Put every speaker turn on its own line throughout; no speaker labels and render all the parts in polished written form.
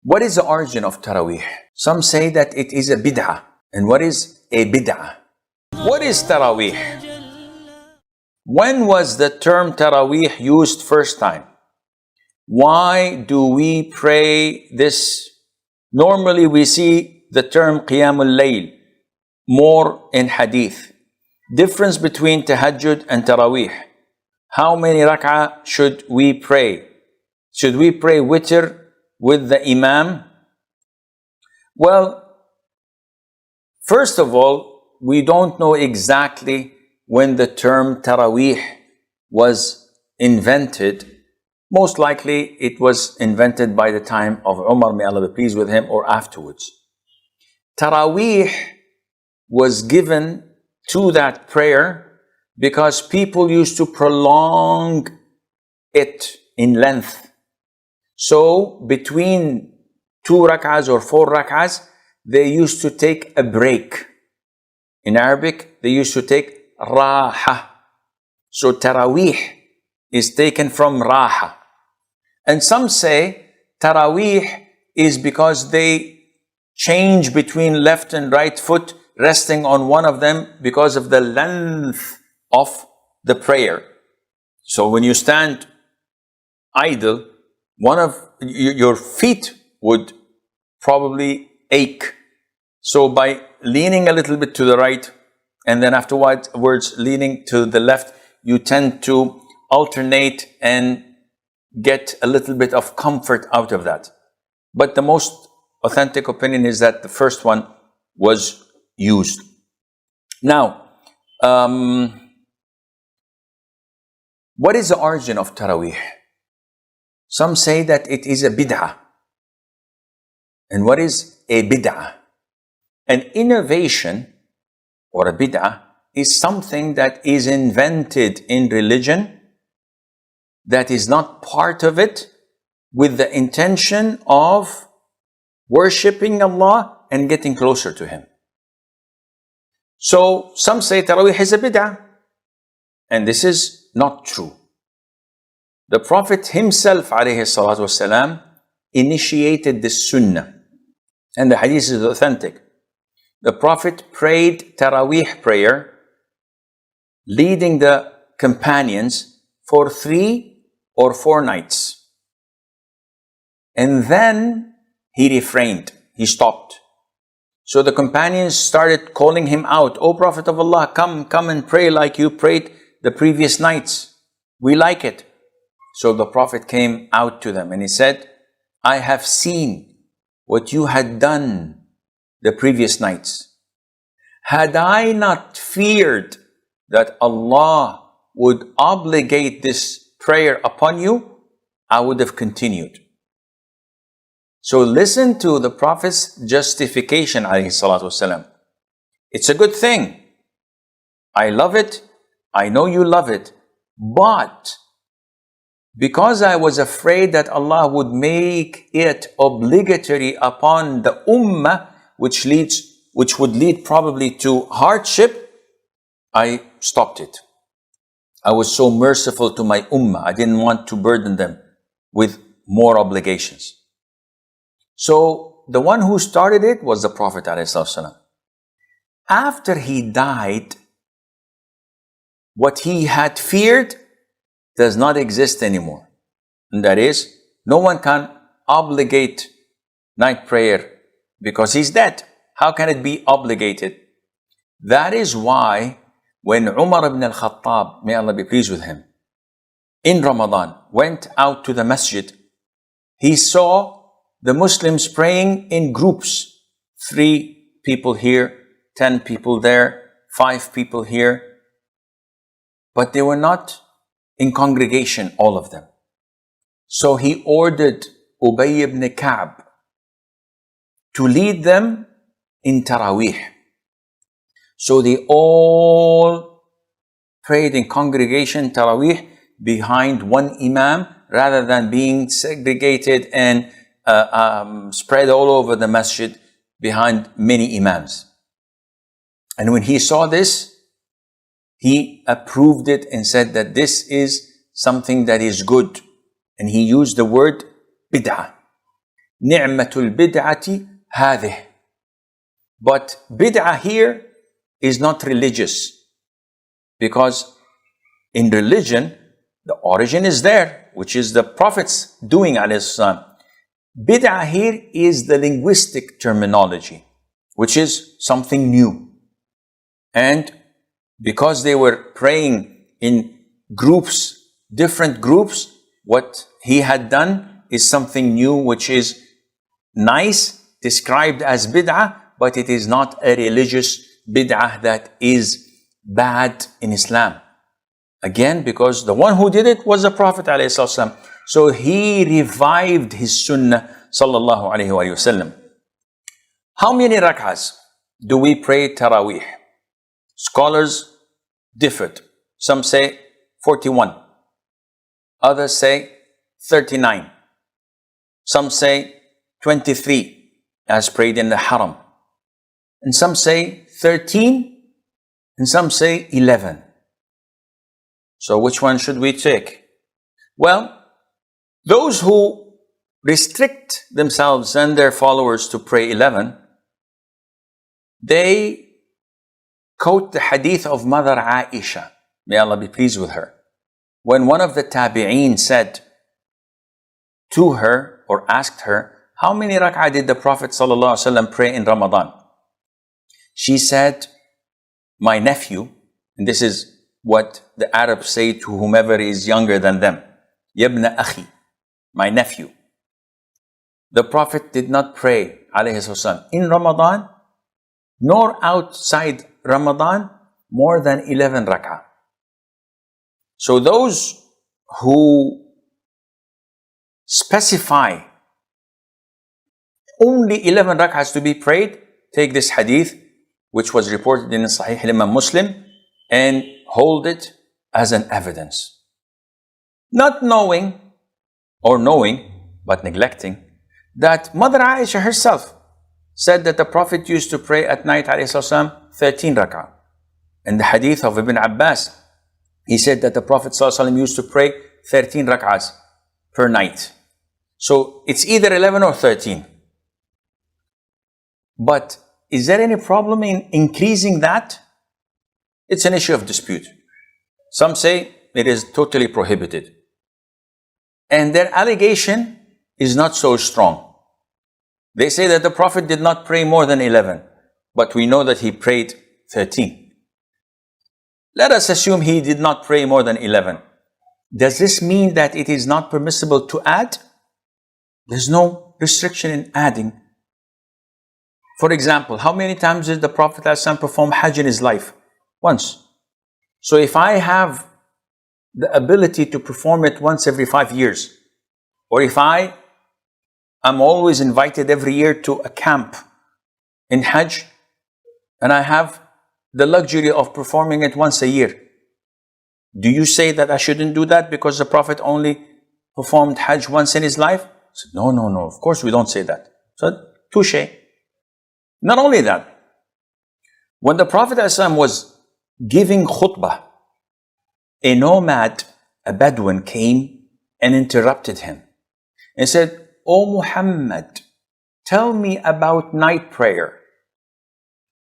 What is the origin of Taraweeh? Some say that it is a bid'ah. And what is a bid'ah? What is Taraweeh? When was the term Taraweeh used first time? Why do we pray this? Normally we see the term Qiyamul Layl more in Hadith. Difference between Tahajjud and Taraweeh. How many rak'ah should we pray? Should we pray witr with the Imam? Well, first of all, we don't know exactly when the term Taraweeh was invented. Most likely it was invented by the time of Umar, may Allah be pleased with him, or afterwards. Taraweeh was given to that prayer because people used to prolong it in length. So between 2 rak'ahs or 4 rak'ahs, they used to take a break. In Arabic, they used to take raha. So Taraweeh is taken from raha. And some say Taraweeh is because they change between left and right foot, resting on one of them because of the length of the prayer. So when you stand idle, one of your feet would probably ache. So by leaning a little bit to the right and then afterwards leaning to the left, you tend to alternate and get a little bit of comfort out of that. But the most authentic opinion is that the first one was used. Now, what is the origin of Taraweeh? Some say that it is a bid'ah. And what is a bid'ah? An innovation or a bid'ah is something that is invented in religion that is not part of it, with the intention of worshipping Allah and getting closer to Him. So some say Taraweeh is a bid'ah, and this is not true. The Prophet himself, alayhi salatu wasalam, initiated the Sunnah, and the hadith is authentic. The Prophet prayed Taraweeh prayer, leading the companions for 3 or 4 nights. And then he refrained, he stopped. So the companions started calling him out, "O Prophet of Allah, come and pray like you prayed the previous nights. We like it." So the Prophet came out to them and he said, "I have seen what you had done the previous nights. Had I not feared that Allah would obligate this prayer upon you, I would have continued." So listen to the Prophet's justification, alayhi salatu wasalam. It's a good thing. I love it. I know you love it. But because I was afraid that Allah would make it obligatory upon the ummah, which would lead probably to hardship, I stopped it. I was so merciful to my ummah. I didn't want to burden them with more obligations. So the one who started it was the Prophet ﷺ. After he died, what he had feared does not exist anymore. And that is, no one can obligate night prayer because he's dead. How can it be obligated? That is why when Umar ibn Al-Khattab, may Allah be pleased with him, in Ramadan went out to the masjid, he saw the Muslims praying in groups. 3 people here, 10 people there, 5 people here. But they were not in congregation, all of them. So he ordered Ubay ibn Ka'b to lead them in Taraweeh. So they all prayed in congregation Taraweeh behind one Imam, rather than being segregated and spread all over the masjid behind many Imams. And when he saw this, he approved it and said that this is something that is good. And he used the word bid'ah. نعمة البدعة هذه. But bid'ah here is not religious, because in religion, the origin is there, which is the Prophet's doing, alayhi salam. Bid'ah here is the linguistic terminology, which is something new. And because they were praying in groups, different groups, what he had done is something new, which is nice, described as bid'ah, but it is not a religious bid'ah that is bad in Islam. Again, because the one who did it was the Prophet ﷺ. So he revived his sunnah sallallahu alayhi wa sallam. How many rak'ahs do we pray Taraweeh? Scholars differed. Some say 41. Others say 39. Some say 23, as prayed in the Haram. And some say 13, and some say 11. So which one should we take? Well, those who restrict themselves and their followers to pray 11, they quote the hadith of Mother Aisha, may Allah be pleased with her, when one of the tabi'een said to her or asked her, how many rak'ah did the Prophet ﷺ pray in Ramadan? She said, my nephew, and this is what the Arabs say to whomever is younger than them, Yabna akhi, my nephew. The Prophet did not pray ﷺ in Ramadan, nor outside Ramadan, more than 11 rak'ah. So those who specify only 11 rak'ahs to be prayed, take this hadith, which was reported in Sahih Imam Muslim, and hold it as an evidence. Not knowing, or knowing, but neglecting, that Mother Aisha herself said that the Prophet used to pray at night, ﷺ, 13 rak'ah. In the hadith of Ibn Abbas, he said that the Prophet ﷺ used to pray 13 rak'ahs per night. So it's either 11 or 13. But is there any problem in increasing that? It's an issue of dispute. Some say it is totally prohibited. And their allegation is not so strong. They say that the Prophet did not pray more than 11, but we know that he prayed 13. Let us assume he did not pray more than 11. Does this mean that it is not permissible to add? There's no restriction in adding. For example, how many times did the Prophet ﷺ perform Hajj in his life? Once. So if I have the ability to perform it once every 5 years, or if I am always invited every year to a camp in Hajj, and I have the luxury of performing it once a year, do you say that I shouldn't do that because the Prophet only performed Hajj once in his life? I said, no, of course we don't say that. So, touche. Not only that, when the Prophet ﷺ was giving khutbah, a nomad, a Bedouin, came and interrupted him and said, "O Muhammad, tell me about night prayer."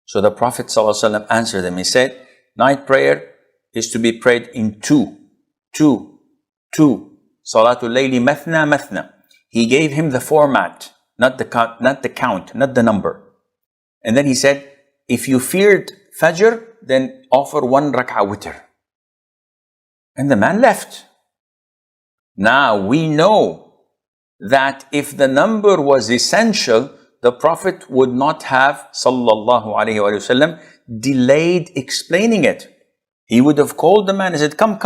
So the Prophet ﷺ answered him. He said, night prayer is to be prayed in two. Salatul layli mathna mathna. He gave him the format, not the count, not the number. And then he said, if you feared Fajr, then offer 1 rak'ah witr. And the man left. Now we know that if the number was essential, the Prophet would not have, sallallahu alayhi wa sallam, delayed explaining it. He would have called the man and said, come.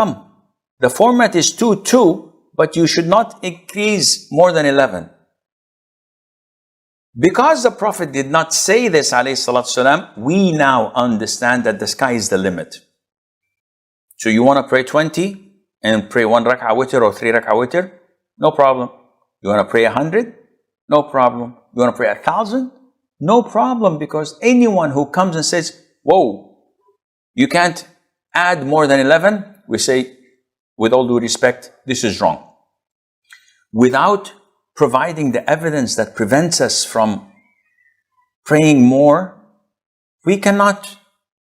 The format is 2, but you should not increase more than 11. Because the Prophet did not say this, alayhi salatu salam, we now understand that the sky is the limit. So you want to pray 20 and pray 1 rak'ah witr or 3 rak'ah witr? No problem. You want to pray 100? No problem. You want to pray 1,000? No problem, because anyone who comes and says, whoa, you can't add more than 11, we say, with all due respect, this is wrong. Without providing the evidence that prevents us from praying more, we cannot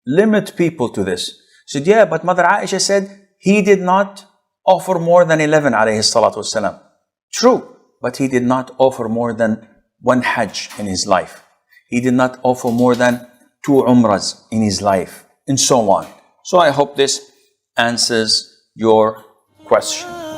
limit people to this. Said, yeah, but Mother Aisha said he did not offer more than 11 alayhi salatu wasalam. True, but he did not offer more than one Hajj in his life. He did not offer more than 2 Umrahs in his life, and so on. So I hope this answers your question.